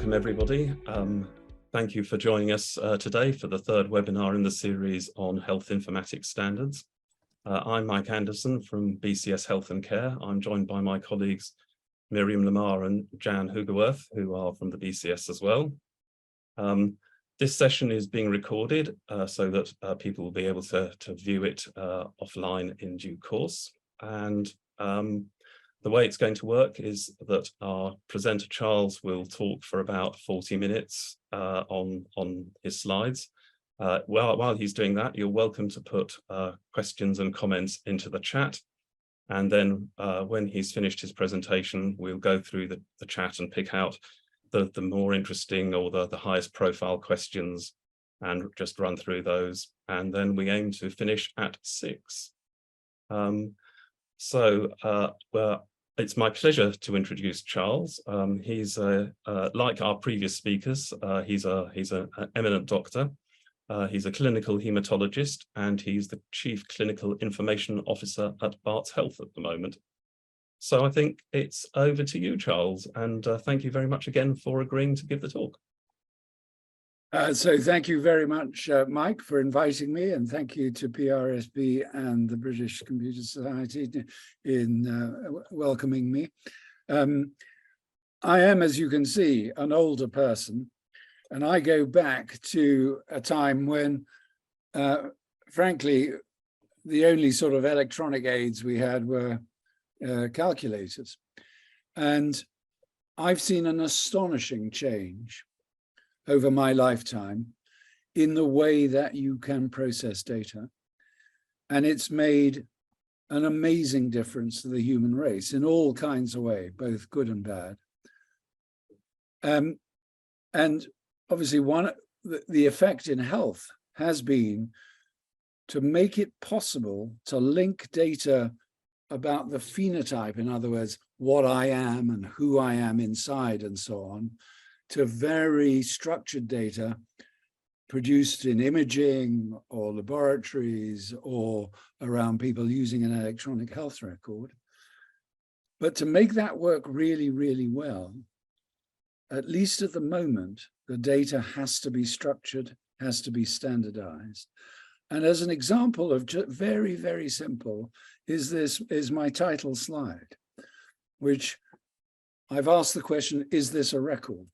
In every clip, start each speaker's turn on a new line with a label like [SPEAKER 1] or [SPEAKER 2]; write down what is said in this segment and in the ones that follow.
[SPEAKER 1] welcome everybody. Thank you for joining us today for the third webinar in the series on health informatics standards. I'm Mike Anderson from BCS Health and Care. I'm joined by my colleagues Miriam Lamar and Jan Hugerworth, who are from the BCS as well. This session is being recorded so that people will be able to view it offline in due course. And the way it's going to work is that our presenter Charles will talk for about 40 minutes on his slides. While he's doing that, you're welcome to put questions and comments into the chat. And then when he's finished his presentation, we'll go through the chat and pick out the more interesting or the highest profile questions and just run through those. And then we aim to finish at 6. It's my pleasure to introduce Charles. He's like our previous speakers. He's an eminent doctor. He's a clinical hematologist, and he's the Chief Clinical Information Officer at Barts Health at the moment. So I think it's over to you, Charles, and thank you very much again for agreeing to give the talk.
[SPEAKER 2] So thank you very much, Mike, for inviting me, and thank you to PRSB and the British Computer Society in welcoming me. I am, as you can see, an older person, and I go back to a time when, frankly, the only sort of electronic aids we had were calculators. And I've seen an astonishing change over my lifetime in the way that you can process data. And it's made an amazing difference to the human race in all kinds of ways, both good and bad. And obviously the effect in health has been to make it possible to link data about the phenotype, in other words, what I am and who I am inside and so on, to very structured data produced in imaging or laboratories or around people using an electronic health record. But to make that work really, really well, at least at the moment, the data has to be structured, has to be standardized. And as an example of just very, very simple is my title slide, which I've asked the question, is this a record?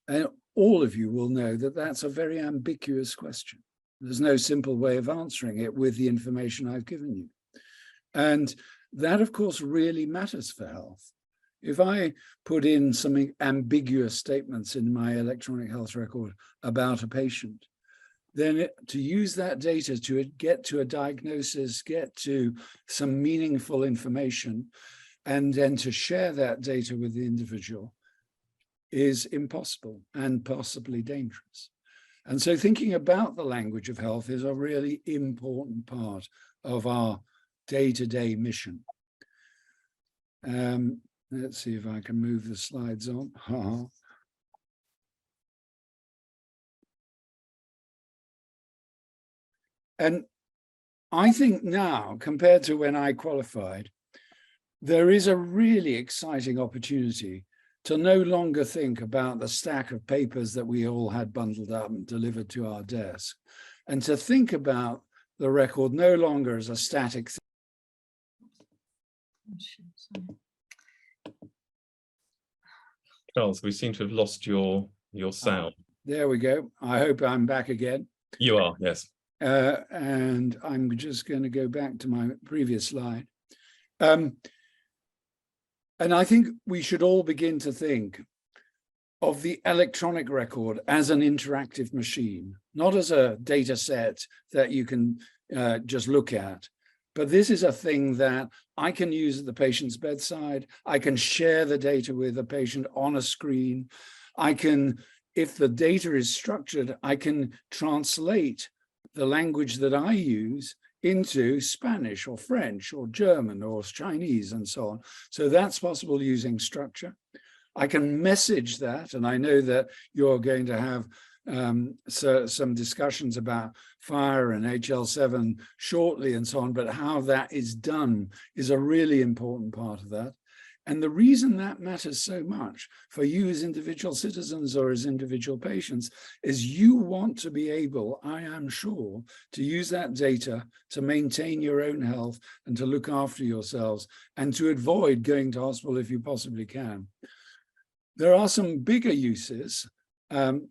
[SPEAKER 2] And all of you will know that that's a very ambiguous question. There's no simple way of answering it with the information I've given you. And that, of course, really matters for health. If I put in some ambiguous statements in my electronic health record about a patient, then to use that data to get to a diagnosis, get to some meaningful information, and then to share that data with the individual is impossible and possibly dangerous. And so thinking about the language of health is a really important part of our day-to-day mission. Let's see if I can move the slides on. And I think now, compared to when I qualified, there is a really exciting opportunity to no longer think about the stack of papers that we all had bundled up and delivered to our desk, and to think about the record no longer as a static thing.
[SPEAKER 1] Charles, we seem to have lost your sound.
[SPEAKER 2] There we go. I hope I'm back again.
[SPEAKER 1] You are, yes.
[SPEAKER 2] And I'm just going to go back to my previous slide. And I think we should all begin to think of the electronic record as an interactive machine, not as a data set that you can just look at. But this is a thing that I can use at the patient's bedside. I can share the data with a patient on a screen. I can, if the data is structured, I can translate the language that I use into Spanish or French or German or Chinese and so on. So that's possible using structure. I can message that, and I know that you're going to have some discussions about FHIR and HL7 shortly and so on, but how that is done is a really important part of that. And the reason that matters so much for you as individual citizens or as individual patients is you want to be able, I am sure, to use that data to maintain your own health and to look after yourselves and to avoid going to hospital if you possibly can. There are some bigger uses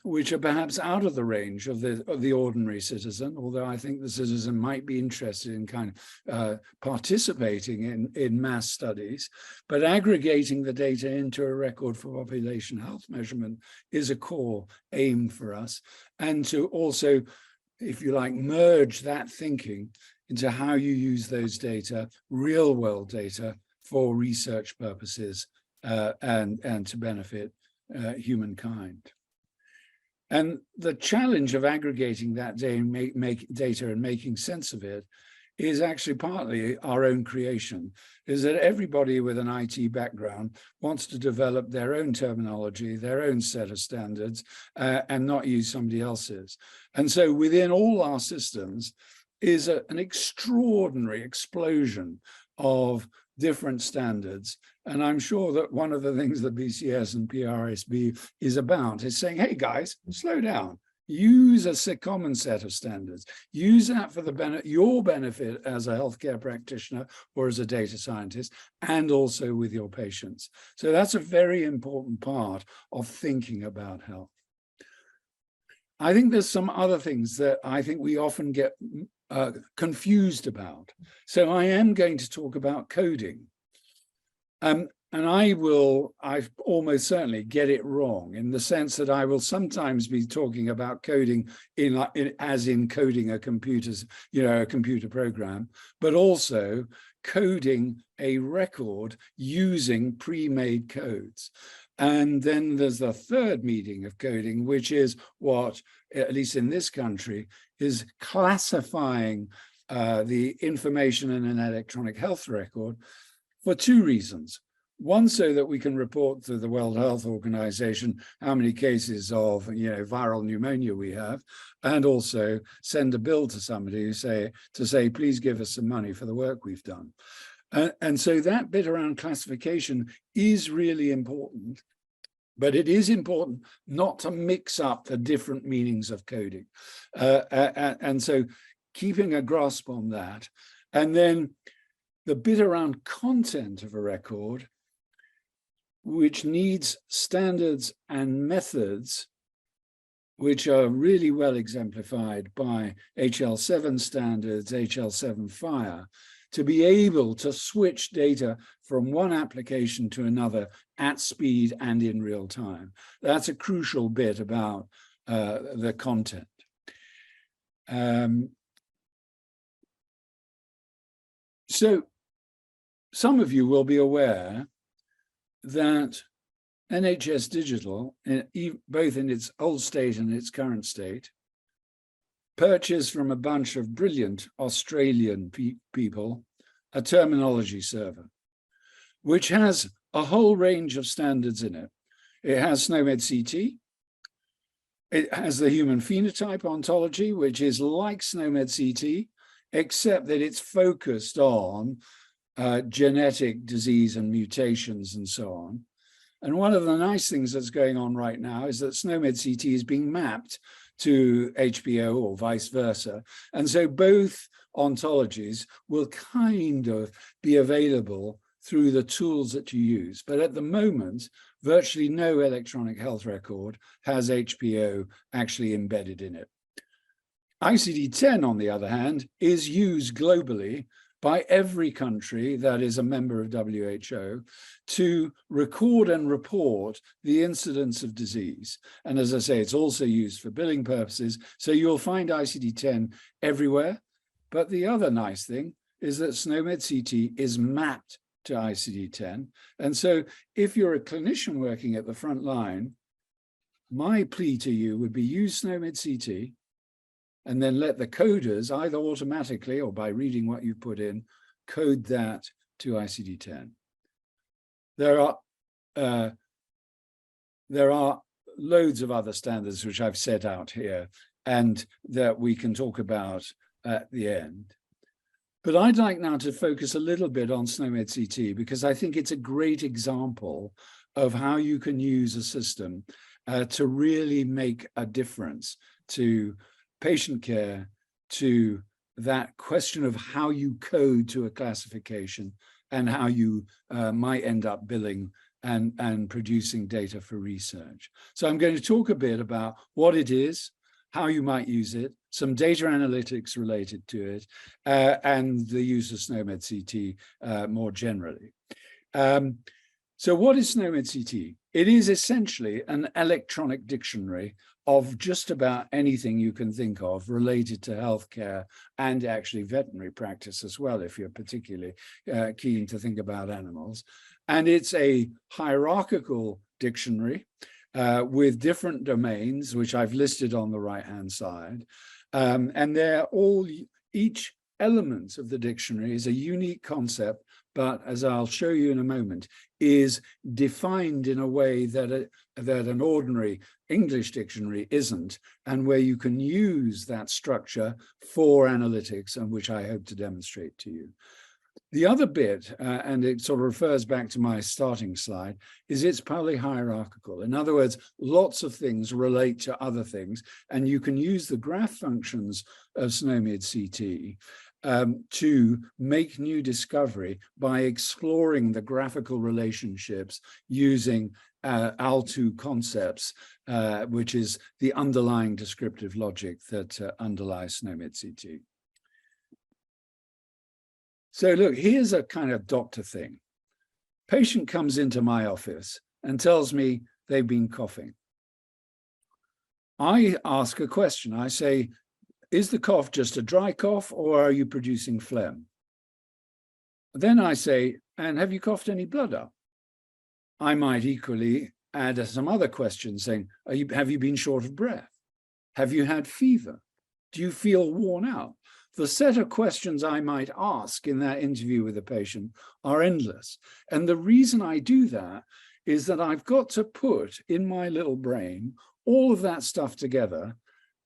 [SPEAKER 2] which are perhaps out of the range of the ordinary citizen, although I think the citizen might be interested in kind of participating in mass studies, but aggregating the data into a record for population health measurement is a core aim for us. And to also, if you like, merge that thinking into how you use those data, real world data, for research purposes and to benefit humankind. And the challenge of aggregating that data and making sense of it is actually partly our own creation, is that everybody with an IT background wants to develop their own terminology, their own set of standards, and not use somebody else's. And so within all our systems is an extraordinary explosion of different standards. And I'm sure that one of the things that BCS and PRSB is about is saying, hey guys, slow down. Use a common set of standards. Use that for your benefit as a healthcare practitioner or as a data scientist, and also with your patients. So that's a very important part of thinking about health. I think there's some other things that I think we often get confused about. So I am going to talk about coding. And I almost certainly get it wrong in the sense that I will sometimes be talking about coding as in coding a computer program, but also coding a record using pre-made codes. And then there's the third meaning of coding, which is what, at least in this country, is classifying the information in an electronic health record for two reasons. One, so that we can report to the World Health Organization how many cases of viral pneumonia we have, and also send a bill to somebody to say, please give us some money for the work we've done. And so that bit around classification is really important. But it is important not to mix up the different meanings of coding. And so keeping a grasp on that. And then the bit around content of a record, which needs standards and methods, which are really well exemplified by HL7 standards, HL7 FHIR, to be able to switch data from one application to another at speed and in real time. That's a crucial bit about the content. So some of you will be aware that NHS Digital, both in its old state and its current state, purchased from a bunch of brilliant Australian people a terminology server, which has a whole range of standards in it. It has SNOMED CT. It has the human phenotype ontology, which is like SNOMED CT, except that it's focused on genetic disease and mutations and so on. And one of the nice things that's going on right now is that SNOMED CT is being mapped to HPO or vice versa. And so both ontologies will kind of be available through the tools that you use. But at the moment, virtually no electronic health record has HPO actually embedded in it. ICD-10, on the other hand, is used globally by every country that is a member of WHO to record and report the incidence of disease. And as I say, it's also used for billing purposes. So you'll find ICD-10 everywhere. But the other nice thing is that SNOMED CT is mapped to ICD-10. And so if you're a clinician working at the front line, my plea to you would be use SNOMED CT and then let the coders, either automatically or by reading what you put in, code that to ICD-10. There are loads of other standards which I've set out here and that we can talk about at the end. But I'd like now to focus a little bit on SNOMED CT because I think it's a great example of how you can use a system to really make a difference to patient care, to that question of how you code to a classification and how you might end up billing and producing data for research. So I'm going to talk a bit about what it is, how you might use it, some data analytics related to it, and the use of SNOMED CT more generally. So what is SNOMED CT? It is essentially an electronic dictionary of just about anything you can think of related to healthcare and actually veterinary practice as well, if you're particularly keen to think about animals. And it's a hierarchical dictionary with different domains, which I've listed on the right-hand side. And they're all, each element of the dictionary is a unique concept, but as I'll show you in a moment, is defined in a way that an ordinary English dictionary isn't, and where you can use that structure for analytics, and which I hope to demonstrate to you. The other bit, and it sort of refers back to my starting slide, is it's polyhierarchical. In other words, lots of things relate to other things, and you can use the graph functions of SNOMED CT to make new discovery by exploring the graphical relationships using AL2 concepts, which is the underlying descriptive logic that underlies SNOMED CT. So look, here's a kind of doctor thing. Patient comes into my office and tells me they've been coughing. I ask a question. I say, is the cough just a dry cough or are you producing phlegm? Then I say, and have you coughed any blood up? I might equally add some other questions saying, have you been short of breath? Have you had fever? Do you feel worn out? The set of questions I might ask in that interview with a patient are endless. And the reason I do that is that I've got to put in my little brain all of that stuff together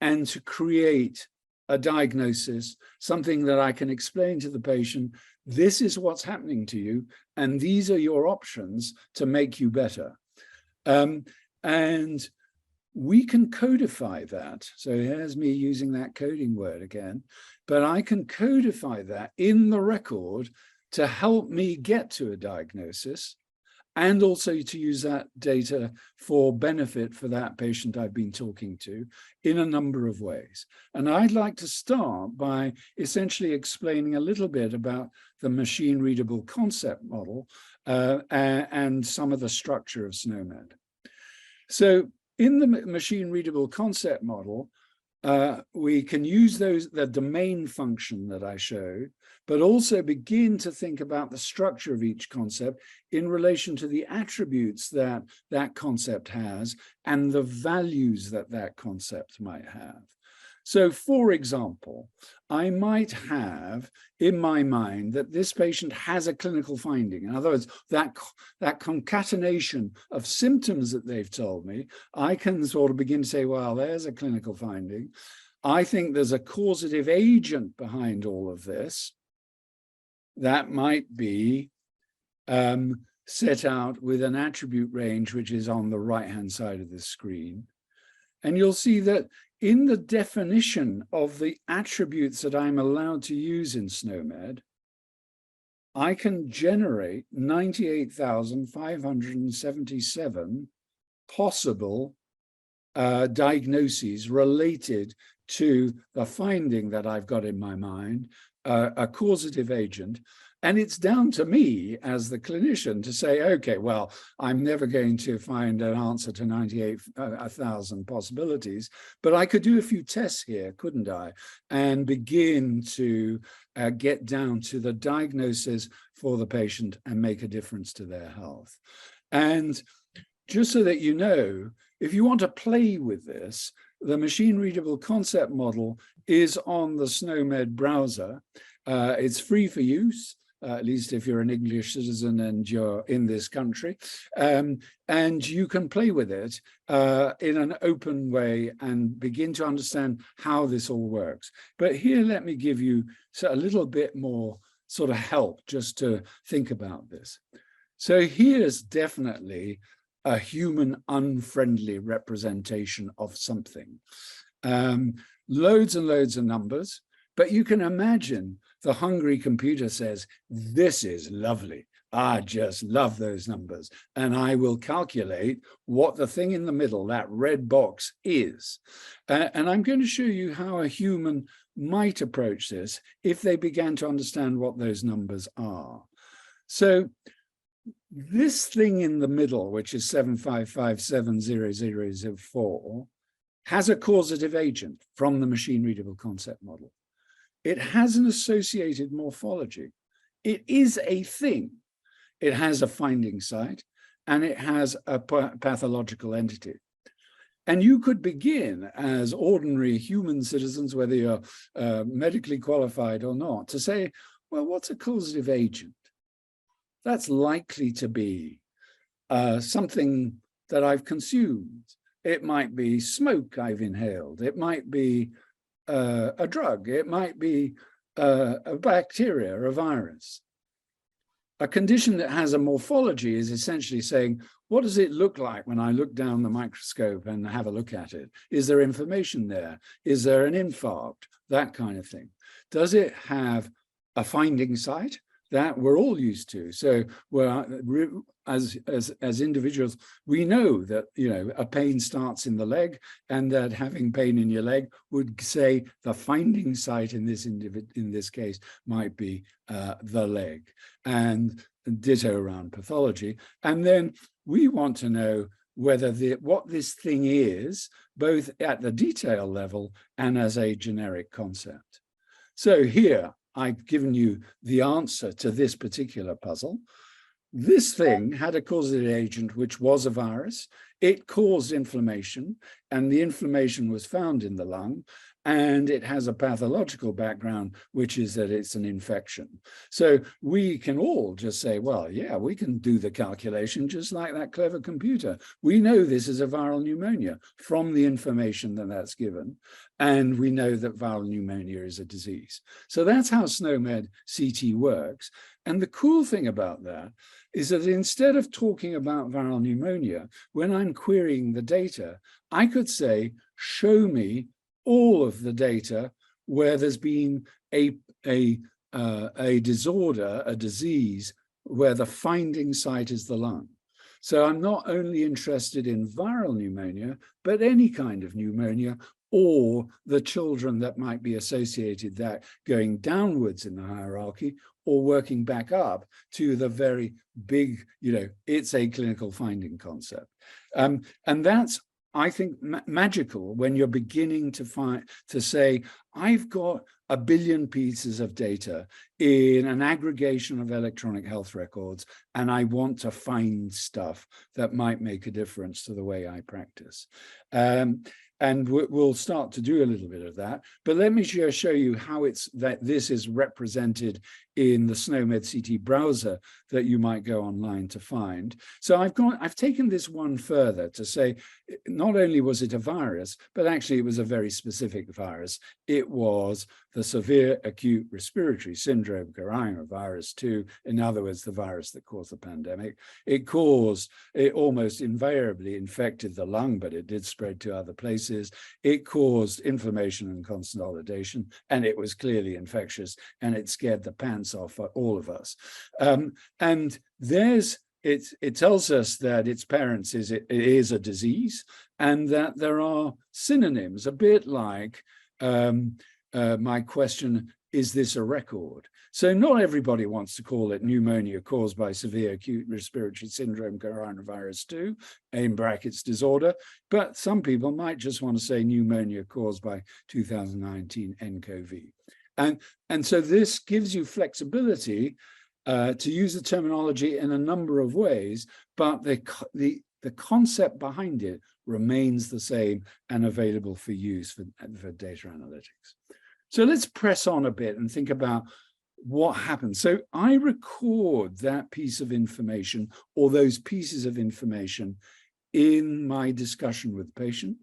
[SPEAKER 2] and to create a diagnosis, something that I can explain to the patient, this is what's happening to you, and these are your options to make you better. And we can codify that. So here's me using that coding word again, but I can codify that in the record to help me get to a diagnosis, and also to use that data for benefit for that patient I've been talking to in a number of ways. And I'd like to start by essentially explaining a little bit about the machine readable concept model and some of the structure of SNOMED. So in the machine readable concept model, we can use the domain function that I showed, but also begin to think about the structure of each concept in relation to the attributes that that concept has and the values that that concept might have. So, for example, I might have in my mind that this patient has a clinical finding. In other words, that concatenation of symptoms that they've told me, I can sort of begin to say, well, there's a clinical finding. I think there's a causative agent behind all of this that might be set out with an attribute range, which is on the right-hand side of the screen. And you'll see that in the definition of the attributes that I'm allowed to use in SNOMED, I can generate 98,577 possible diagnoses related to the finding that I've got in my mind, a causative agent. And it's down to me as the clinician to say, okay, well, I'm never going to find an answer to 98,000 possibilities, but I could do a few tests here, couldn't I? And begin to get down to the diagnosis for the patient and make a difference to their health. And just so that you know, if you want to play with this, the machine readable concept model is on the SNOMED browser. It's free for use. at least if you're an English citizen and you're in this country, and you can play with it in an open way and begin to understand how this all works. But here, let me give you a little bit more sort of help just to think about this. So here's definitely a human unfriendly representation of something. Loads and loads of numbers, but you can imagine the hungry computer says, this is lovely. I just love those numbers. And I will calculate what the thing in the middle, that red box, is. And I'm going to show you how a human might approach this if they began to understand what those numbers are. So this thing in the middle, which is 755700004, has a causative agent from the machine-readable concept model. It has an associated morphology. It is a thing. It has a finding site, and it has a pathological entity. And you could begin as ordinary human citizens, whether you're medically qualified or not, to say, well, what's a causative agent? That's likely to be something that I've consumed. It might be smoke I've inhaled. It might be a drug. It might be a bacteria, a virus. A condition that has a morphology is essentially saying, what does it look like when I look down the microscope and have a look at it? Is there information there? Is there an infarct? That kind of thing. Does it have a finding site? That we're all used to. So as individuals, we know that, you know, a pain starts in the leg, and that having pain in your leg would say the finding site in this case might be the leg, and ditto around pathology. And then we want to know whether what this thing is, both at the detail level and as a generic concept. So here, I've given you the answer to this particular puzzle. This thing had a causative agent, which was a virus. It caused inflammation, and the inflammation was found in the lung, and it has a pathological background, which is that it's an infection. So we can all just say, well, yeah, we can do the calculation just like that clever computer. We know this is a viral pneumonia from the information that's given, and we know that viral pneumonia is a disease. So that's how SNOMED CT works. And the cool thing about that is that instead of talking about viral pneumonia, when I'm querying the data, I could say, show me all of the data where there's been a disorder, a disease, where the finding site is the lung. So I'm not only interested in viral pneumonia, but any kind of pneumonia, or the children that might be associated, that going downwards in the hierarchy or working back up to the very big, you know, it's a clinical finding concept. And that's, I think, magical when you're beginning to say, I've got 1 billion pieces of data in an aggregation of electronic health records, and I want to find stuff that might make a difference to the way I practice. And we'll start to do a little bit of that. But let me just show you how this is represented in the SNOMED CT browser that you might go online to find. So I've taken this one further to say, not only was it a virus, but actually it was a very specific virus. It was the severe acute respiratory syndrome coronavirus 2, in other words, the virus that caused the pandemic. It almost invariably infected the lung, but it did spread to other places. It caused inflammation and consolidation, and it was clearly infectious, and it scared the pants off all of us. And it tells us that its parents is a disease, and that there are synonyms, a bit like my question, is this a record? So not everybody wants to call it pneumonia caused by severe acute respiratory syndrome coronavirus 2, in brackets disorder, but some people might just want to say pneumonia caused by 2019 nCoV. And so this gives you flexibility to use the terminology in a number of ways, but the concept behind it remains the same and available for use for data analytics. So let's press on a bit and think about what happens. So I record that piece of information or those pieces of information in my discussion with the patient.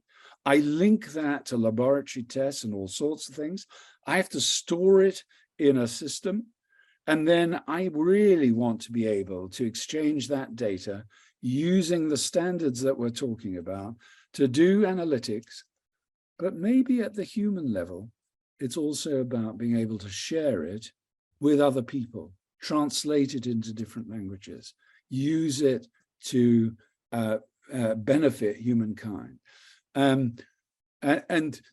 [SPEAKER 2] I link that to laboratory tests and all sorts of things. I have to store it in a system. And then I really want to be able to exchange that data using the standards that we're talking about to do analytics. But maybe at the human level, it's also about being able to share it with other people, translate it into different languages, use it to benefit humankind. And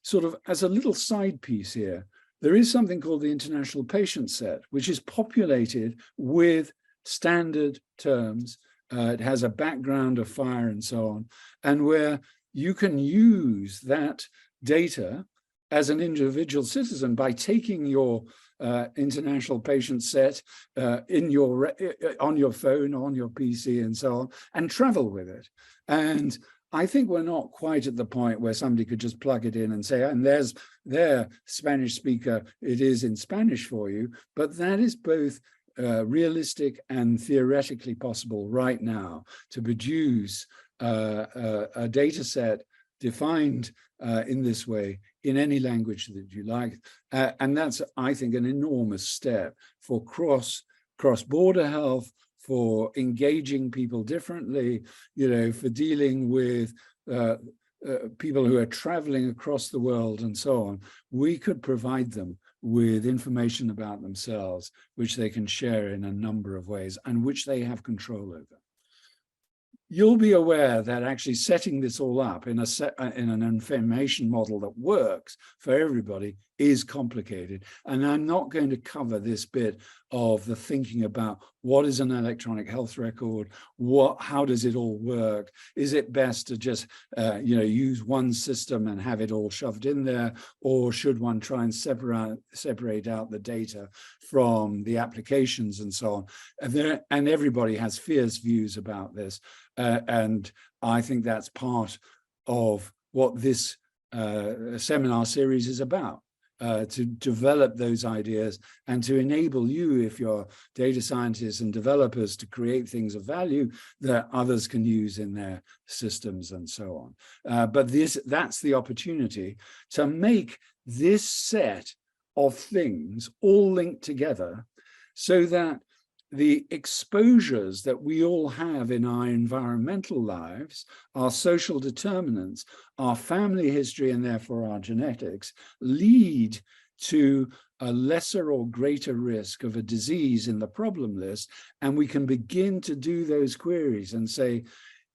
[SPEAKER 2] sort of as a little side piece here, there is something called the International Patient Set, which is populated with standard terms. It has a background of fire and so on, and where you can use that data as an individual citizen by taking your international patient set on your phone, on your PC and so on, and travel with it. And I think we're not quite at the point where somebody could just plug it in and say, and there's their Spanish speaker, it is in Spanish for you, but that is both realistic and theoretically possible right now to produce a data set defined in this way in any language that you like. And that's, I think, an enormous step for cross-border health, for engaging people differently, for dealing with people who are traveling across the world and so on. We could provide them with information about themselves, which they can share in a number of ways and which they have control over. You'll be aware that actually setting this all up in an information model that works for everybody is complicated. And I'm not going to cover this bit of the thinking about what is an electronic health record, how does it all work? Is it best to just use one system and have it all shoved in there, or should one try and separate out the data from the applications and so on? And everybody has fierce views about this. And I think that's part of what this seminar series is about, to develop those ideas and to enable you, if you're data scientists and developers, to create things of value that others can use in their systems and so on. But that's the opportunity to make this set of things all linked together so that the exposures that we all have in our environmental lives, our social determinants, our family history, and therefore our genetics, lead to a lesser or greater risk of a disease in the problem list. And we can begin to do those queries and say,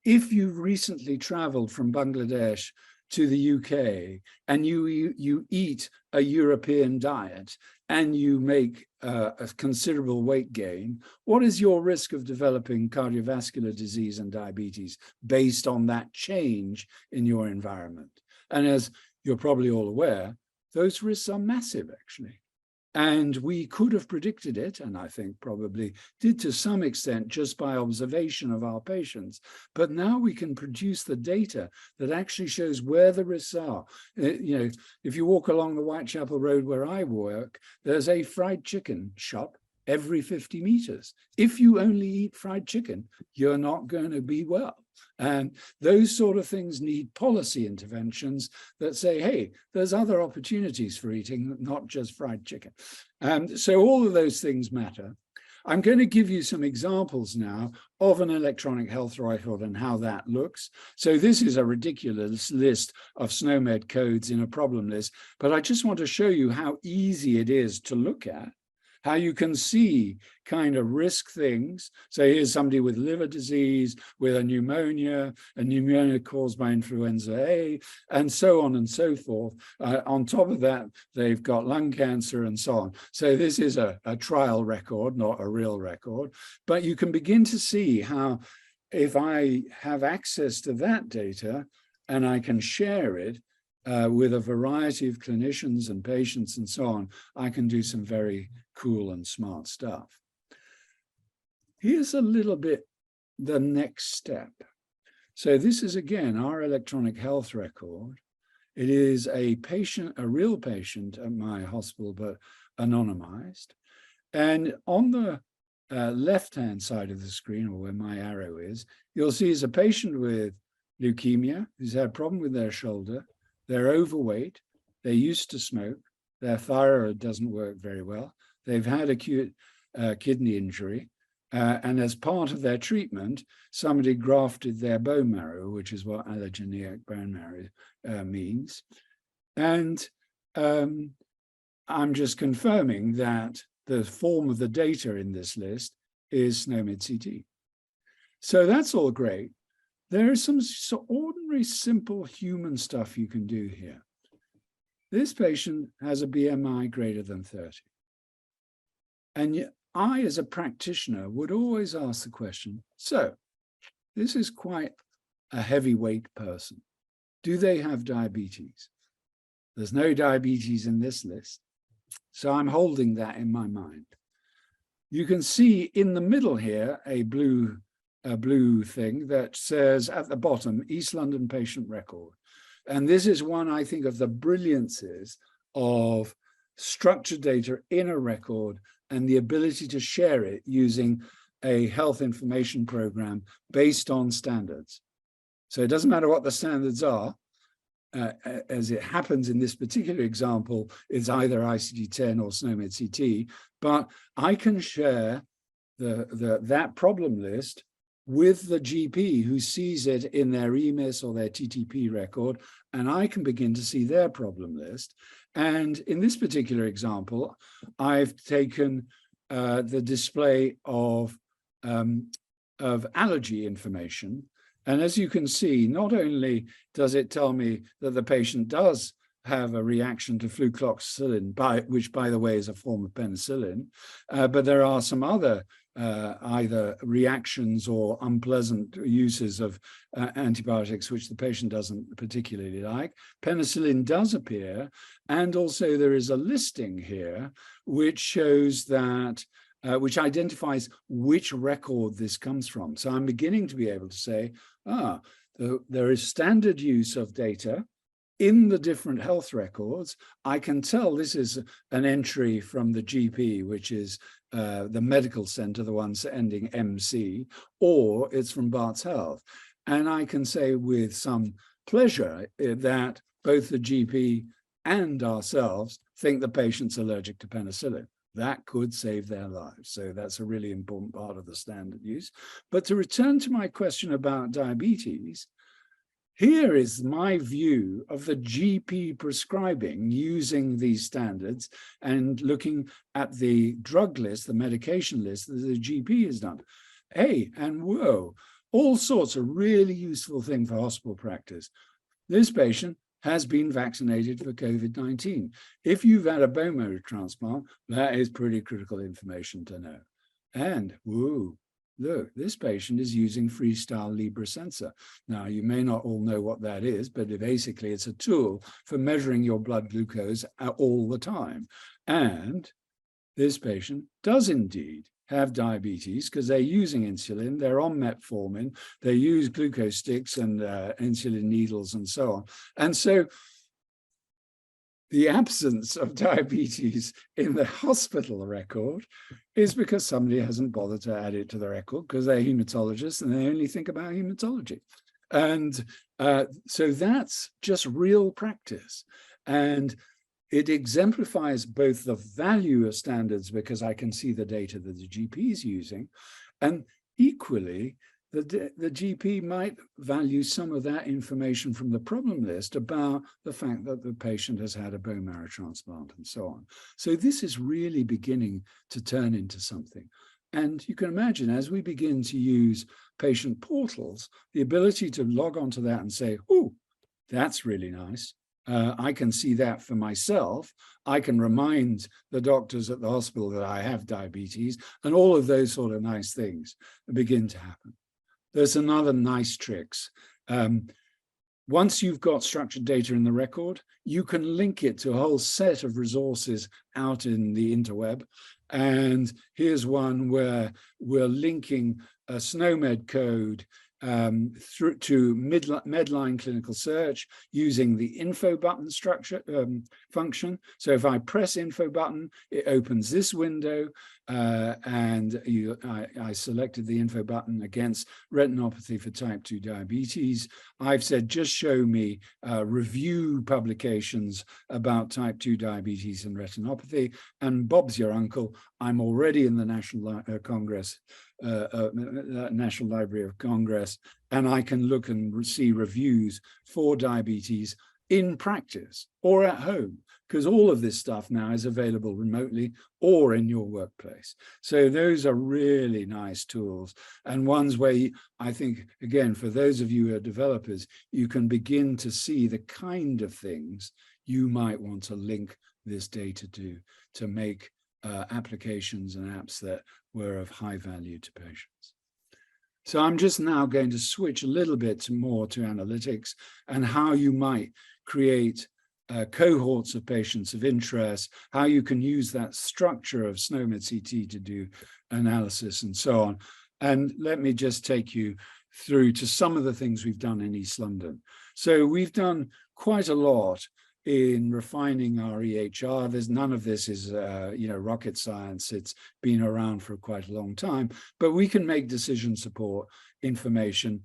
[SPEAKER 2] if you've recently traveled from Bangladesh to the UK and you eat a European diet and you make a considerable weight gain, what is your risk of developing cardiovascular disease and diabetes based on that change in your environment? And as you're probably all aware, those risks are massive, actually. And we could have predicted it, and I think probably did to some extent just by observation of our patients. But now we can produce the data that actually shows where the risks are. If you walk along the Whitechapel Road where I work, there's a fried chicken shop every 50 meters. If you only eat fried chicken, you're not going to be well. And those sort of things need policy interventions that say, hey, there's other opportunities for eating, not just fried chicken. And so all of those things matter. I'm going to give you some examples now of an electronic health record and how that looks. So this is a ridiculous list of SNOMED codes in a problem list, but I just want to show you how easy it is to look at, how you can see kind of risk things. So here's somebody with liver disease, with a pneumonia caused by influenza A, and so on and so forth. On top of that, they've got lung cancer and so on. So this is a trial record, not a real record. But you can begin to see how, if I have access to that data and I can share it with a variety of clinicians and patients and so on, I can do some very cool and smart stuff. Here's a little bit the next step. So this is, again, our electronic health record. It is a patient, a real patient at my hospital, but anonymized. And on the left-hand side of the screen, or where my arrow is, you'll see is a patient with leukemia who's had a problem with their shoulder. They're overweight. They used to smoke. Their thyroid doesn't work very well. They've had acute kidney injury. And as part of their treatment, somebody grafted their bone marrow, which is what allogeneic bone marrow means. And I'm just confirming that the form of the data in this list is SNOMED CT. So that's all great. There is some ordinary, simple human stuff you can do here. This patient has a BMI greater than 30. And yet I, as a practitioner, would always ask the question, so this is quite a heavyweight person. Do they have diabetes? There's no diabetes in this list. So I'm holding that in my mind. You can see in the middle here a blue thing that says at the bottom, East London patient record. And this is one, I think, of the brilliances of structured data in a record and the ability to share it using a health information program based on standards. So it doesn't matter what the standards are. As it happens in this particular example, it's either ICD-10 or SNOMED CT, but I can share that problem list with the GP who sees it in their EMIS or their TTP record, and I can begin to see their problem list. And in this particular example, I've taken the display of allergy information. And as you can see, not only does it tell me that the patient does have a reaction to flucloxacillin, which, by the way, is a form of penicillin, but there are some other either reactions or unpleasant uses of antibiotics which the patient doesn't particularly like. Penicillin does appear, and also there is a listing here which shows that which identifies which record this comes from. So I'm beginning to be able to say, there is standard use of data in the different health records. I can tell this is an entry from the GP, which is the medical center, the ones ending MC, or it's from Bart's Health. And I can say with some pleasure that both the GP and ourselves think the patient's allergic to penicillin. That could save their lives. So that's a really important part of the standard use. But to return to my question about diabetes, here is my view of the GP prescribing using these standards and looking at the drug list, the medication list that the GP has done. Hey, and whoa, all sorts of really useful things for hospital practice. This patient has been vaccinated for COVID-19. If you've had a bone marrow transplant, that is pretty critical information to know. And whoa, look, this patient is using Freestyle Libre sensor. Now, you may not all know what that is, but basically it's a tool for measuring your blood glucose all the time. And this patient does indeed have diabetes because they're using insulin, they're on metformin, they use glucose sticks and insulin needles and so on. And so the absence of diabetes in the hospital record is because somebody hasn't bothered to add it to the record because they're hematologists and they only think about hematology. And so that's just real practice. And it exemplifies both the value of standards because I can see the data that the GP is using, and equally, the GP might value some of that information from the problem list about the fact that the patient has had a bone marrow transplant and so on. So this is really beginning to turn into something. And you can imagine as we begin to use patient portals, the ability to log onto that and say, oh, that's really nice. I can see that for myself. I can remind the doctors at the hospital that I have diabetes, and all of those sort of nice things begin to happen. There's another nice tricks. Once you've got structured data in the record, you can link it to a whole set of resources out in the interweb. And here's one where we're linking a SNOMED code through to Medline clinical search using the info button structure function. So if I press info button, it opens this window, and I selected the info button against retinopathy for type 2 diabetes. I've said, just show me review publications about type 2 diabetes and retinopathy, and Bob's your uncle. I'm already in the National Congress, National Library of Congress, and I can look and see reviews for diabetes in practice or at home, because all of this stuff now is available remotely or in your workplace. So those are really nice tools, and ones where I think, again, for those of you who are developers, you can begin to see the kind of things you might want to link this data to make applications and apps that were of high value to patients. So I'm just now going to switch a little bit more to analytics and how you might create cohorts of patients of interest, how you can use that structure of SNOMED CT to do analysis and so on. And let me just take you through to some of the things we've done in East London. So we've done quite a lot in refining our EHR. There's none of this is rocket science. It's been around for quite a long time, but we can make decision support information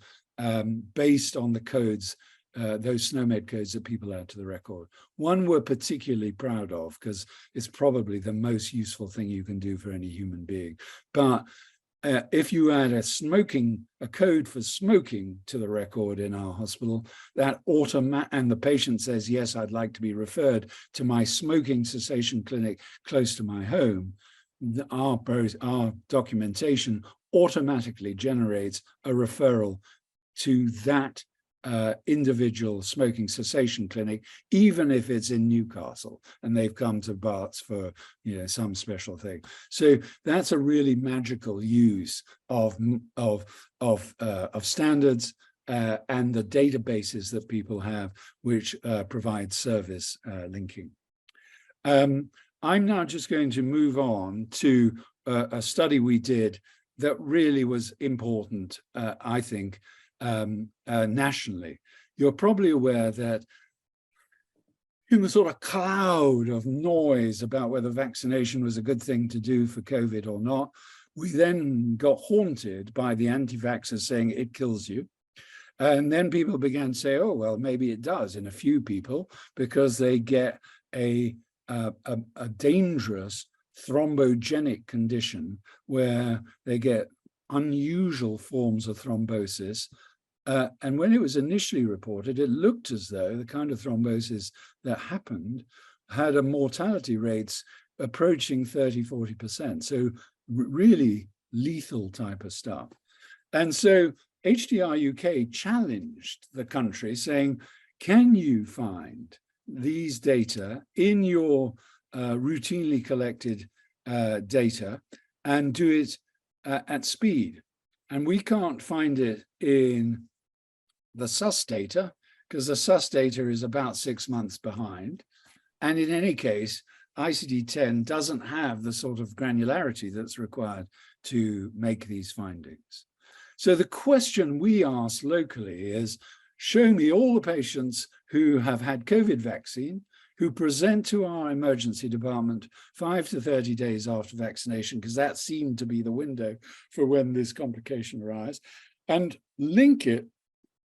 [SPEAKER 2] based on the codes, those SNOMED codes that people add to the record. One we're particularly proud of because it's probably the most useful thing you can do for any human being. But if you add a code for smoking to the record in our hospital, that and the patient says, yes, I'd like to be referred to my smoking cessation clinic close to my home, our documentation automatically generates a referral to that individual smoking cessation clinic, even if it's in Newcastle and they've come to Barts for some special thing. So that's a really magical use of standards and the databases that people have, which provide service linking. I'm now just going to move on to a study we did that really was important, I think, nationally. You're probably aware that in the sort of cloud of noise about whether vaccination was a good thing to do for COVID or not, we then got haunted by the anti-vaxxers saying it kills you. And then people began to say, oh, well, maybe it does in a few people because they get a dangerous thrombogenic condition where they get unusual forms of thrombosis. And when it was initially reported, it looked as though the kind of thrombosis that happened had a mortality rates approaching 30–40%. So really lethal type of stuff. And so HDR UK challenged the country saying, can you find these data in your routinely collected data and do it at speed? And we can't find it in the SUS data because the SUS data is about 6 months behind. And in any case, ICD-10 doesn't have the sort of granularity that's required to make these findings. So the question we ask locally is, show me all the patients who have had COVID vaccine, who present to our emergency department 5 to 30 days after vaccination, because that seemed to be the window for when this complication arose, and link it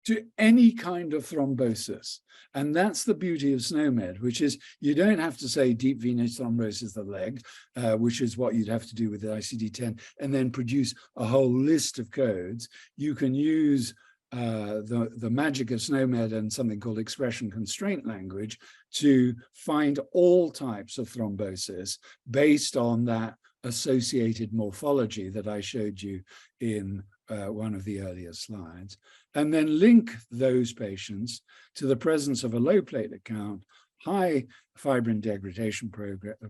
[SPEAKER 2] to any kind of thrombosis. And that's the beauty of SNOMED, which is you don't have to say deep venous thrombosis of the leg, which is what you'd have to do with the ICD-10, and then produce a whole list of codes. You can use the magic of SNOMED and something called expression constraint language to find all types of thrombosis based on that associated morphology that I showed you in one of the earlier slides, and then link those patients to the presence of a low platelet count, high fibrin degradation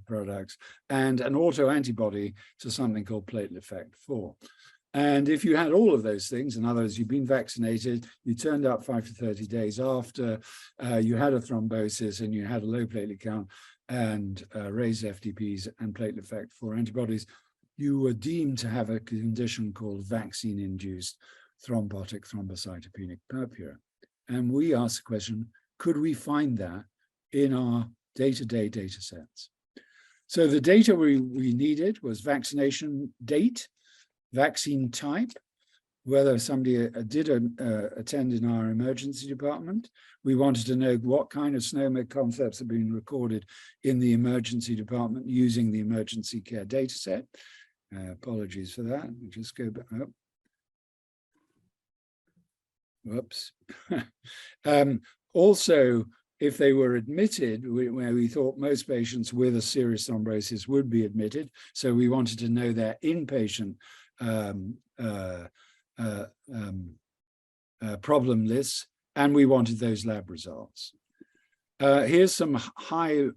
[SPEAKER 2] products, and an autoantibody to something called platelet factor 4. And if you had all of those things, in other words, you've been vaccinated, you turned up 5 to 30 days after, you had a thrombosis and you had a low platelet count and raised FTPs and platelet factor 4 antibodies, you were deemed to have a condition called vaccine-induced thrombotic thrombocytopenic purpura. And we asked the question, could we find that in our day-to-day data sets? So the data we needed was vaccination date, vaccine type, whether somebody did attend in our emergency department. We wanted to know what kind of SNOMED concepts have been recorded in the emergency department using the emergency care data set. Apologies for that. We'll just go back up. Whoops. Also, if they were admitted, where we thought most patients with a serious thrombosis would be admitted, so we wanted to know their inpatient problem lists, and we wanted those lab results. Here's some high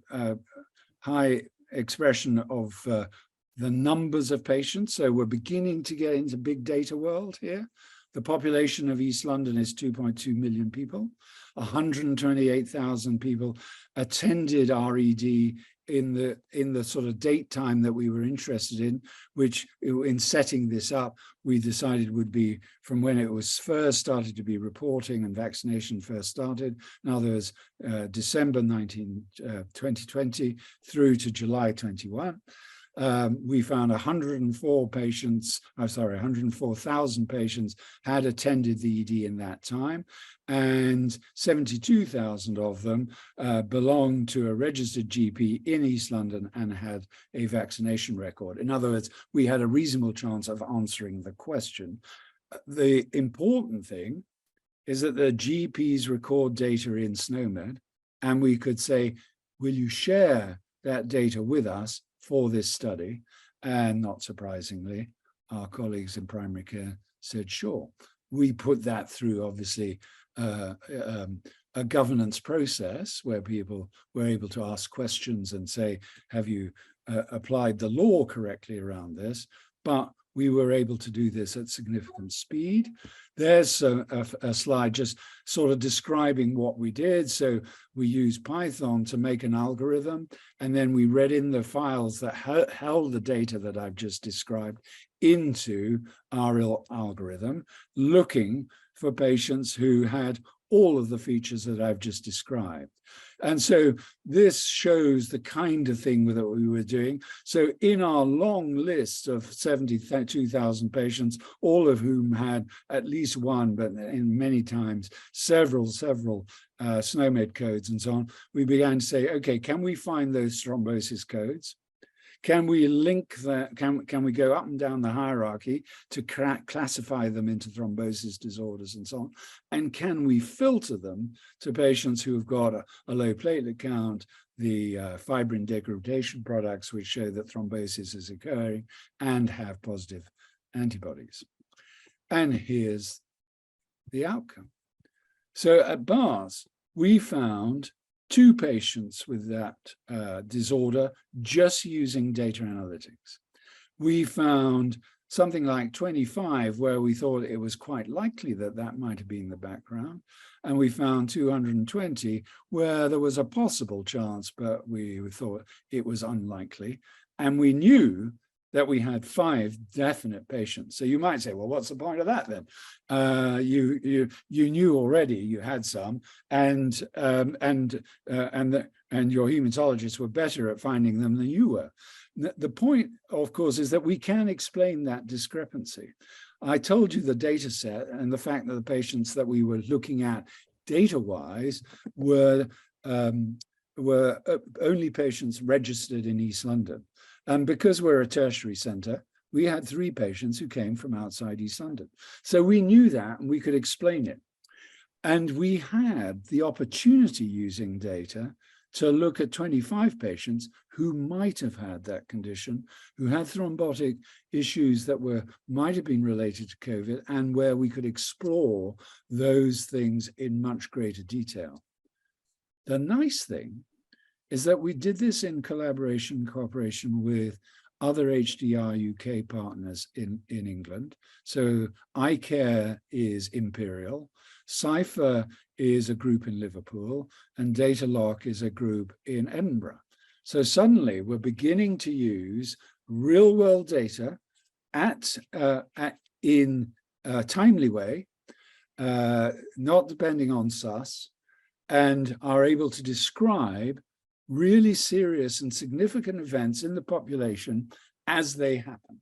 [SPEAKER 2] expression of the numbers of patients. So we're beginning to get into big data world here. The population of East London is 2.2 million people. 128,000 people attended RED in the sort of date time that we were interested in, which in setting this up, we decided would be from when it was first started to be reporting and vaccination first started. Now there's December 2020 through to July 21. We found 104,000 patients had attended the ED in that time, and 72,000 of them belonged to a registered GP in East London and had a vaccination record. In other words, we had a reasonable chance of answering the question. The important thing is that the GPs record data in SNOMED, and we could say, will you share that data with us for this study? And not surprisingly, our colleagues in primary care said, sure. We put that through, obviously, a governance process where people were able to ask questions and say, have you applied the law correctly around this? But we were able to do this at significant speed. There's a slide just sort of describing what we did. So we used Python to make an algorithm, and then we read in the files that held the data that I've just described into our algorithm, looking for patients who had all of the features that I've just described. And so this shows the kind of thing that we were doing. So in our long list of 72,000 patients, all of whom had at least one, but in many times several SNOMED codes and so on, we began to say, okay, can we find those thrombosis codes? Can we link that? Can we go up and down the hierarchy to classify them into thrombosis disorders and so on? And can we filter them to patients who have got a low platelet count, the fibrin degradation products, which show that thrombosis is occurring, and have positive antibodies? And here's the outcome. So at BARS, we found 2 patients with that disorder just using data analytics. We found something like 25 where we thought it was quite likely that that might have been the background. And we found 220 where there was a possible chance, but we thought it was unlikely. And we knew that we had 5 definite patients. So you might say, well, what's the point of that then? You knew already you had some, and your hematologists were better at finding them than you were. The point, of course, is that we can explain that discrepancy. I told you the data set and the fact that the patients that we were looking at data-wise were only patients registered in East London. And because we're a tertiary centre, we had 3 patients who came from outside East London. So we knew that and we could explain it. And we had the opportunity using data to look at 25 patients who might have had that condition, who had thrombotic issues that might have been related to COVID, and where we could explore those things in much greater detail. The nice thing is that we did this in cooperation with other HDR UK partners in England. So iCare is Imperial, Cypher is a group in Liverpool, and DataLock is a group in Edinburgh. So suddenly we're beginning to use real world data in timely way, not depending on sus, and are able to describe really serious and significant events in the population as they happen.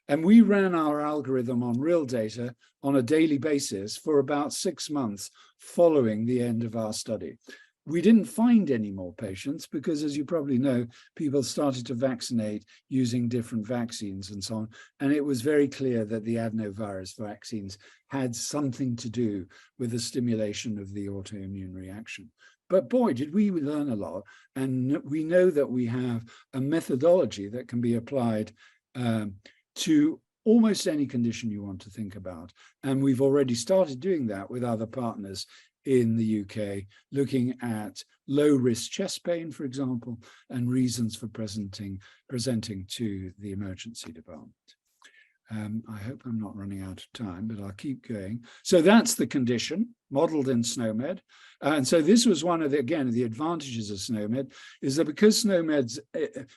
[SPEAKER 2] And we ran our algorithm on real data on a daily basis for about 6 months following the end of our study. We didn't find any more patients because, as you probably know, people started to vaccinate using different vaccines and so on. And it was very clear that the adenovirus vaccines had something to do with the stimulation of the autoimmune reaction. But boy, did we learn a lot. And we know that we have a methodology that can be applied to almost any condition you want to think about. And we've already started doing that with other partners in the UK, looking at low-risk chest pain, for example, and reasons for presenting to the emergency department. I hope I'm not running out of time, but I'll keep going. So that's the condition modeled in SNOMED. And so this was one of the, again, the advantages of SNOMED, is that because SNOMED's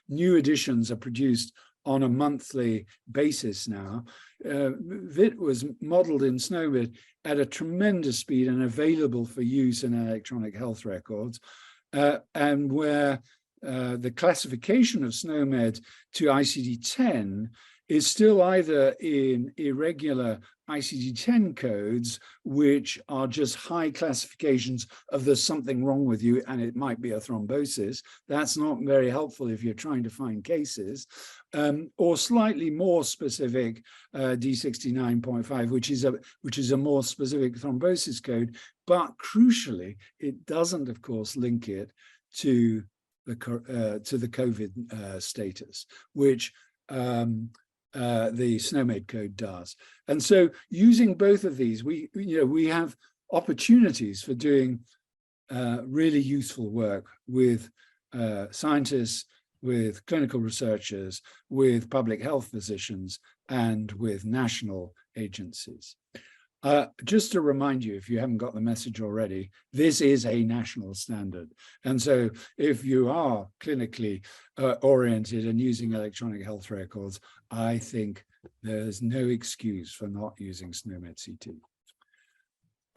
[SPEAKER 2] new editions are produced on a monthly basis now, it was modeled in SNOMED at a tremendous speed and available for use in electronic health records, and where the classification of SNOMED to ICD-10 is still either in irregular ICD-10 codes, which are just high classifications of there's something wrong with you and it might be a thrombosis. That's not very helpful if you're trying to find cases, or slightly more specific D69.5, which is a more specific thrombosis code. But crucially, it doesn't, of course, link it to the COVID status, which the SNOMED code does. And so using both of these, we have opportunities for doing really useful work with scientists, with clinical researchers, with public health physicians, and with national agencies. Just to remind you, if you haven't got the message already, this is a national standard. And so if you are clinically oriented and using electronic health records, I think there's no excuse for not using SNOMED CT.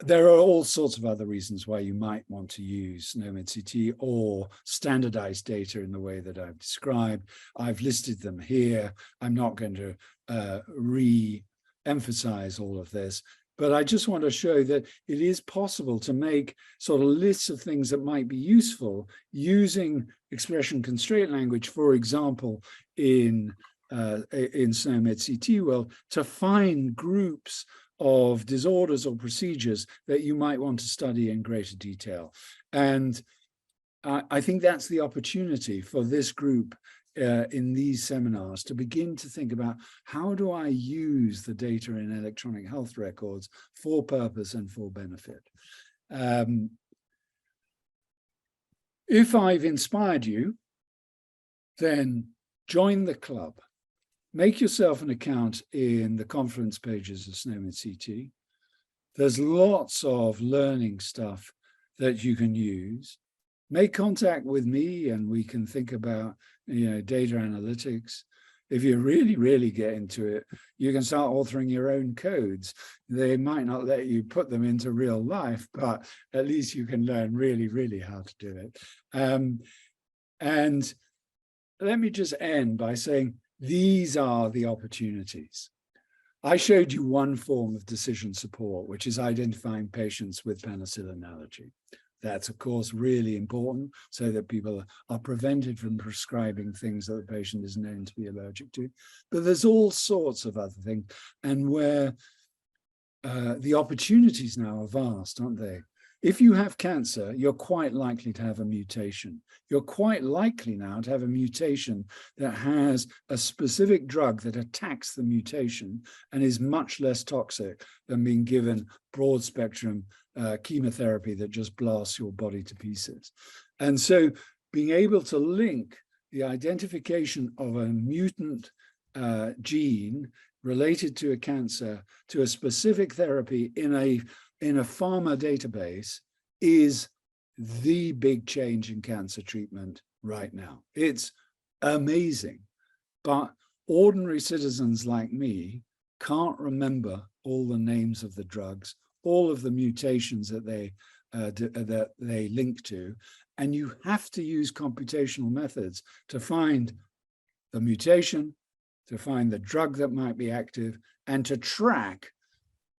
[SPEAKER 2] There are all sorts of other reasons why you might want to use SNOMED CT or standardized data in the way that I've described. I've listed them here. I'm not going to re-emphasize all of this. But I just want to show that it is possible to make sort of lists of things that might be useful using expression constraint language, for example, in SNOMED CT world, to find groups of disorders or procedures that you might want to study in greater detail. And I think that's the opportunity for this group in these seminars to begin to think about, how do I use the data in electronic health records for purpose and for benefit? If I've inspired you, then join the club. Make yourself an account in the conference pages of SNOMED CT. There's lots of learning stuff that you can use. Make contact with me and we can think about data analytics. If you really, really get into it, you can start authoring your own codes. They might not let you put them into real life, but at least you can learn really, really how to do it. And let me just end by saying, these are the opportunities. I showed you one form of decision support, which is identifying patients with penicillin allergy. That's, of course, really important so that people are prevented from prescribing things that the patient is known to be allergic to. But there's all sorts of other things, and where the opportunities now are vast, aren't they? If you have cancer, you're quite likely to have a mutation. You're quite likely now to have a mutation that has a specific drug that attacks the mutation and is much less toxic than being given broad spectrum chemotherapy that just blasts your body to pieces. And so being able to link the identification of a mutant gene related to a cancer to a specific therapy in a pharma database is the big change in cancer treatment right now. It's amazing. But ordinary citizens like me can't remember all the names of the drugs, all of the mutations that they link to, and you have to use computational methods to find the mutation, to find the drug that might be active, and to track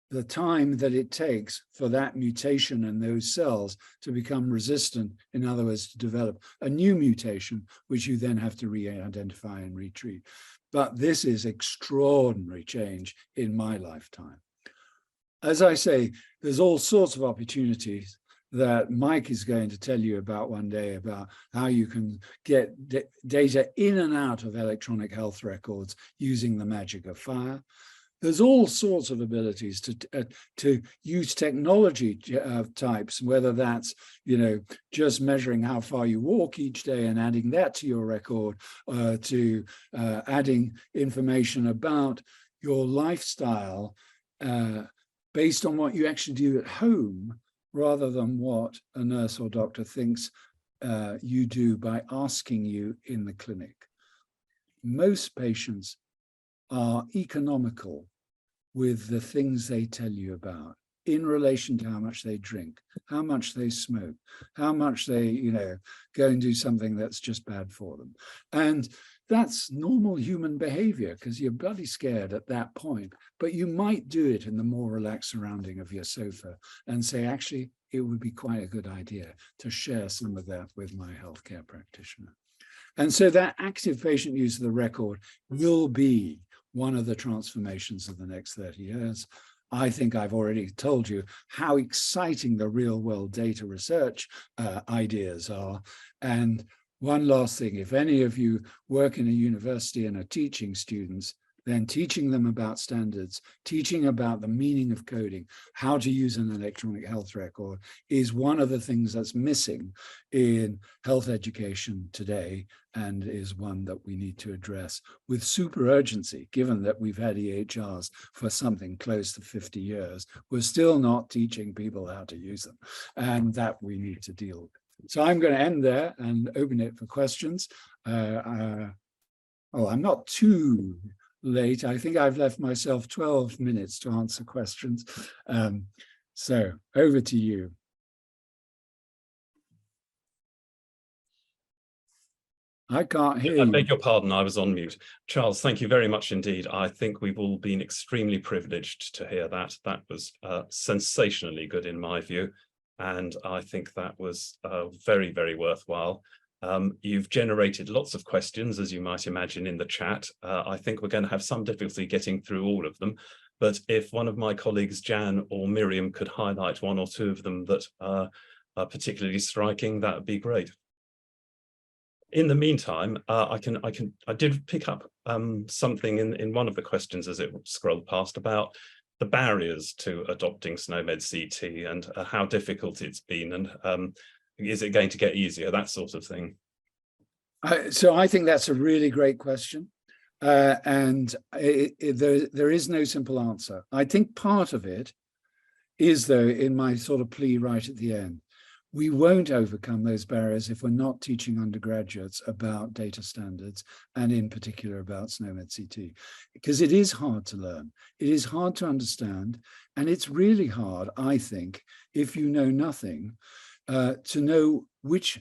[SPEAKER 2] the time that it takes for that mutation and those cells to become resistant, in other words, to develop a new mutation, which you then have to re-identify and retreat. But this is extraordinary change in my lifetime. As I say, there's all sorts of opportunities that Mike is going to tell you about one day, about how you can get data in and out of electronic health records using the magic of fire. There's all sorts of abilities to use technology types, whether that's, just measuring how far you walk each day and adding that to your record, to adding information about your lifestyle based on what you actually do at home, rather than what a nurse or doctor thinks you do by asking you in the clinic. Most patients are economical with the things they tell you about in relation to how much they drink, how much they smoke, how much they, go and do something that's just bad for them. And that's normal human behavior, because you're bloody scared at that point, but you might do it in the more relaxed surrounding of your sofa and say, actually, it would be quite a good idea to share some of that with my healthcare practitioner. And so that active patient use of the record will be one of the transformations of the next 30 years. I think I've already told you how exciting the real world data research ideas are. And one last thing, if any of you work in a university and are teaching students, then teaching them about standards, teaching about the meaning of coding, how to use an electronic health record is one of the things that's missing in health education today, and is one that we need to address with super urgency, given that we've had EHRs for something close to 50 years. We're still not teaching people how to use them, and that we need to deal with. So I'm going to end there and open it for questions. I'm not too late. I think I've left myself 12 minutes to answer questions. So over to you. I can't hear you.
[SPEAKER 1] I beg your pardon, I was on mute. Charles, thank you very much indeed. I think we've all been extremely privileged to hear that. That was sensationally good in my view. And I think that was very, very worthwhile. You've generated lots of questions, as you might imagine, in the chat. I think we're going to have some difficulty getting through all of them. But if one of my colleagues, Jan or Miriam, could highlight one or two of them that are particularly striking, that would be great. In the meantime, I did pick up something in one of the questions as it scrolled past about the barriers to adopting SNOMED CT and how difficult it's been, and is it going to get easier, that sort of thing.
[SPEAKER 2] So I think that's a really great question. And there is no simple answer. I think part of it is, though, in my sort of plea right at the end, we won't overcome those barriers if we're not teaching undergraduates about data standards, and in particular about SNOMED CT, because it is hard to learn. It is hard to understand. And it's really hard, I think, if you know nothing, to know which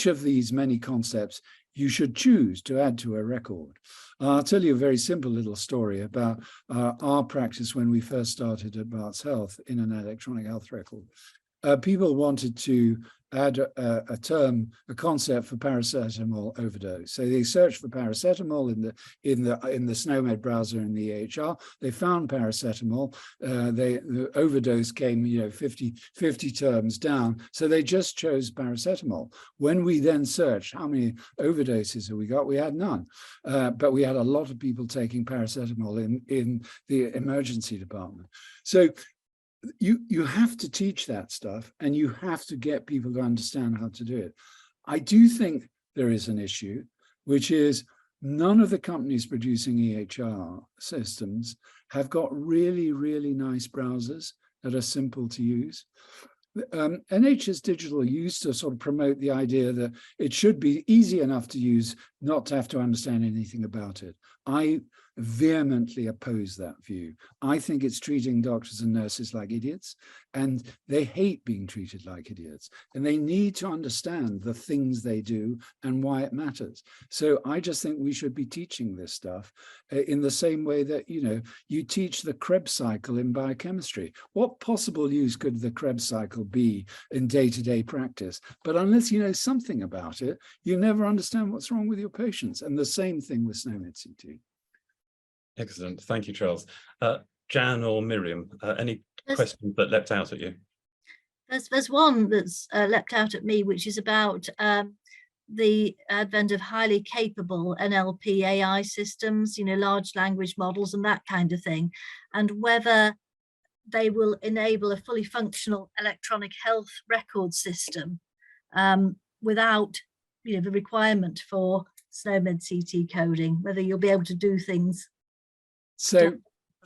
[SPEAKER 2] of these many concepts you should choose to add to a record. I'll tell you a very simple little story about our practice when we first started at Barts Health in an electronic health record. People wanted to add a concept for paracetamol overdose. So they searched for paracetamol in the SNOMED browser in the EHR. They found paracetamol. The overdose came, 50 terms down. So they just chose paracetamol. When we then searched how many overdoses have we got, we had none. But we had a lot of people taking paracetamol in the emergency department. So you have to teach that stuff, and you have to get people to understand how to do it. I do think there is an issue, which is none of the companies producing EHR systems have got really, really nice browsers that are simple to use. NHS Digital used to sort of promote the idea that it should be easy enough to use, not to have to understand anything about it. I vehemently oppose that view. I think it's treating doctors and nurses like idiots, and they hate being treated like idiots, and they need to understand the things they do and why it matters. So I just think we should be teaching this stuff in the same way that, you know, you teach the Krebs cycle in biochemistry. What possible use could the Krebs cycle be in day-to-day practice? But unless you know something about it, you never understand what's wrong with your patients. And the same thing with SNOMED CT.
[SPEAKER 1] Excellent. Thank you, Charles. Jan or Miriam, any questions that leapt out at you?
[SPEAKER 3] There's one that's leapt out at me, which is about the advent of highly capable NLP AI systems, you know, large language models and that kind of thing, and whether they will enable a fully functional electronic health record system without, you know, the requirement for SNOMED CT coding, whether you'll be able to do things.
[SPEAKER 2] So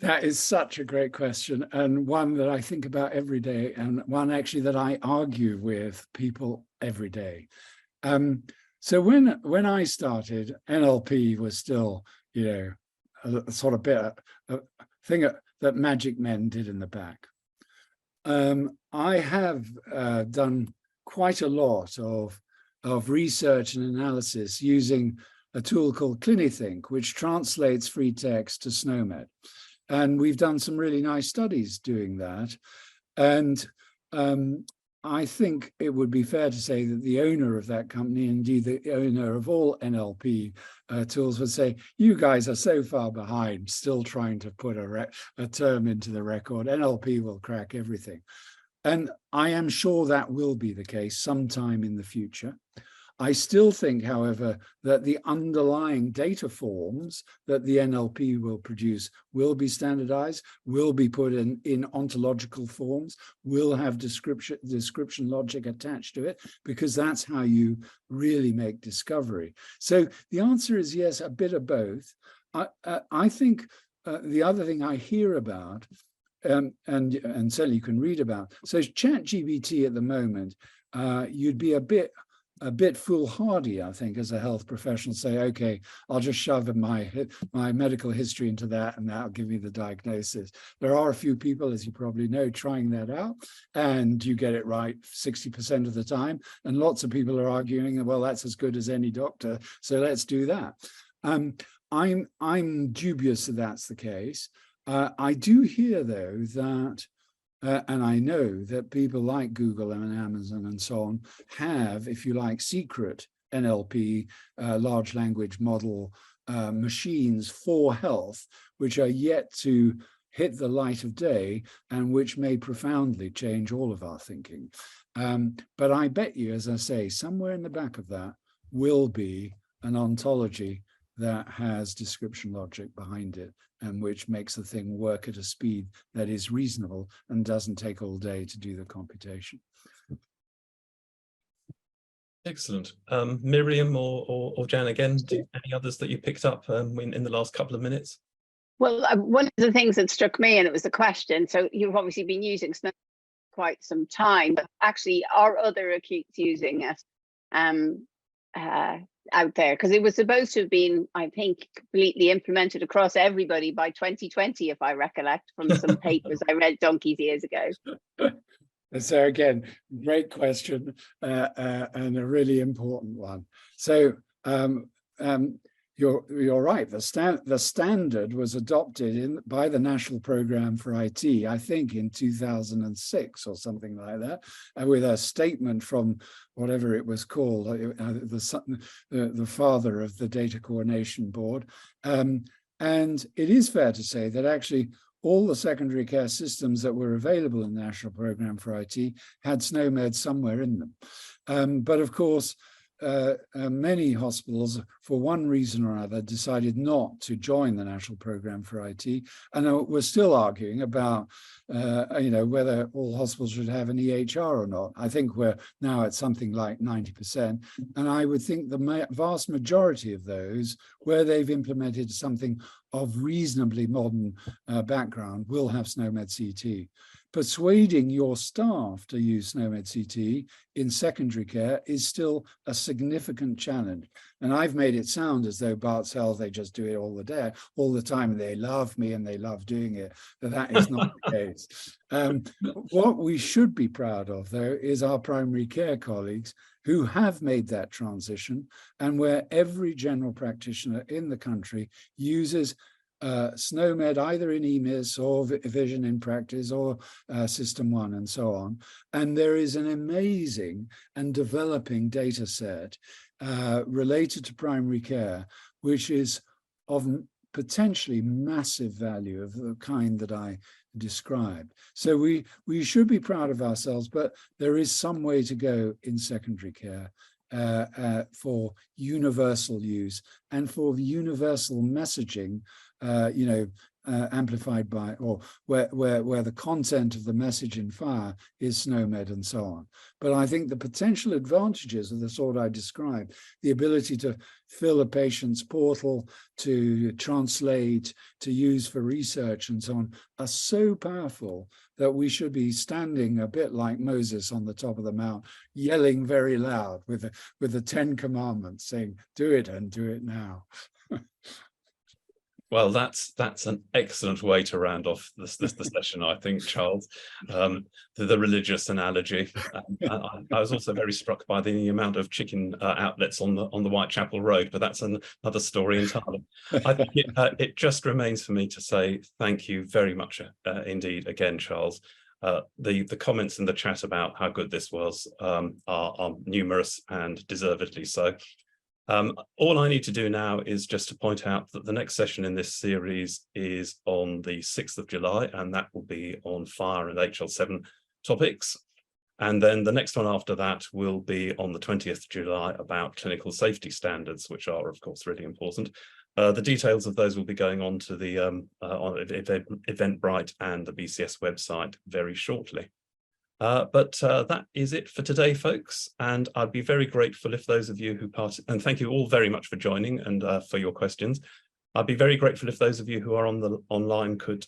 [SPEAKER 2] that is such a great question, and one that I think about every day, and one actually that I argue with people every day. So when I started, NLP was still, you know, a sort of bit a thing that magic men did in the back. I have done quite a lot of research and analysis using a tool called CliniThink, which translates free text to SNOMED. And we've done some really nice studies doing that. And I think it would be fair to say that the owner of that company, indeed the owner of all NLP tools, would say, you guys are so far behind, still trying to put a term into the record. NLP will crack everything. And I am sure that will be the case sometime in the future. I still think, however, that the underlying data forms that the NLP will produce will be standardized, will be put in ontological forms, will have description logic attached to it, because that's how you really make discovery. So the answer is yes, a bit of both. I think the other thing I hear about, and certainly you can read about, so ChatGPT at the moment, you'd be a bit foolhardy, I think, as a health professional, say, okay, I'll just shove my medical history into that and that'll give me the diagnosis. There are a few people, as you probably know, trying that out, and you get it right 60% of the time. And lots of people are arguing, well, that's as good as any doctor, so let's do that. I'm dubious that that's the case. I do hear, though, that and I know that people like Google and Amazon and so on have, if you like, secret NLP, large language model machines for health, which are yet to hit the light of day and which may profoundly change all of our thinking. But I bet you, as I say, somewhere in the back of that will be an ontology that has description logic behind it, and which makes the thing work at a speed that is reasonable and doesn't take all day to do the computation.
[SPEAKER 1] Excellent. Miriam or Jan, again, any others that you picked up in the last couple of minutes?
[SPEAKER 4] Well, one of the things that struck me, and it was a question, so you've obviously been using SNOMED quite some time, but actually are other acutes using it out there? Because it was supposed to have been, I think, completely implemented across everybody by 2020, if I recollect from some papers I read donkeys years ago.
[SPEAKER 2] So again, great question and a really important one. So you're right. The standard was adopted by the National Programme for IT, I think, in 2006 or something like that, with a statement from whatever it was called, the father of the Data Coordination Board. And it is fair to say that actually all the secondary care systems that were available in the National Programme for IT had SNOMED somewhere in them. But of course, many hospitals, for one reason or other, decided not to join the National Programme for IT, and we're still arguing about, whether all hospitals should have an EHR or not. I think we're now at something like 90%, and I would think the vast majority of those, where they've implemented something of reasonably modern background, will have SNOMED CT. persuading your staff to use SNOMED CT in secondary care is still a significant challenge. And I've made it sound as though Barts Health, they just do it all the time, and they love me and they love doing it. But that is not the case. What we should be proud of, though, is our primary care colleagues who have made that transition, and where every general practitioner in the country uses SNOMED either in EMIS or Vision in Practice or System 1 and so on. And there is an amazing and developing data set related to primary care, which is of potentially massive value of the kind that I described. So we should be proud of ourselves, but there is some way to go in secondary care for universal use and for the universal messaging, amplified by, or where the content of the message in FHIR is SNOMED and so on. But I think the potential advantages of the sort I described, the ability to fill a patient's portal, to translate, to use for research and so on, are so powerful that we should be standing a bit like Moses on the top of the mount, yelling very loud with the 10 commandments, saying, do it and do it now.
[SPEAKER 1] Well, that's an excellent way to round off the session, I think, Charles. The religious analogy. I was also very struck by the amount of chicken outlets on the Whitechapel Road, but that's another story entirely. I think it just remains for me to say thank you very much indeed again, Charles. The comments in the chat about how good this was are numerous and deservedly so. All I need to do now is just to point out that the next session in this series is on the 6th of July, and that will be on FHIR and HL7 topics. And then the next one after that will be on the 20th July about clinical safety standards, which are, of course, really important. The details of those will be going on to the Eventbrite and the BCS website very shortly. But that is it for today, folks. And I'd be very grateful if those of you who and thank you all very much for joining and for your questions. I'd be very grateful if those of you who are online could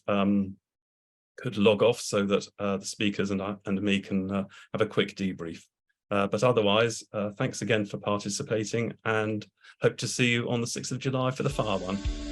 [SPEAKER 1] log off so that the speakers and me can have a quick debrief. But otherwise, thanks again for participating, and hope to see you on the 6th of July for the FHIR one.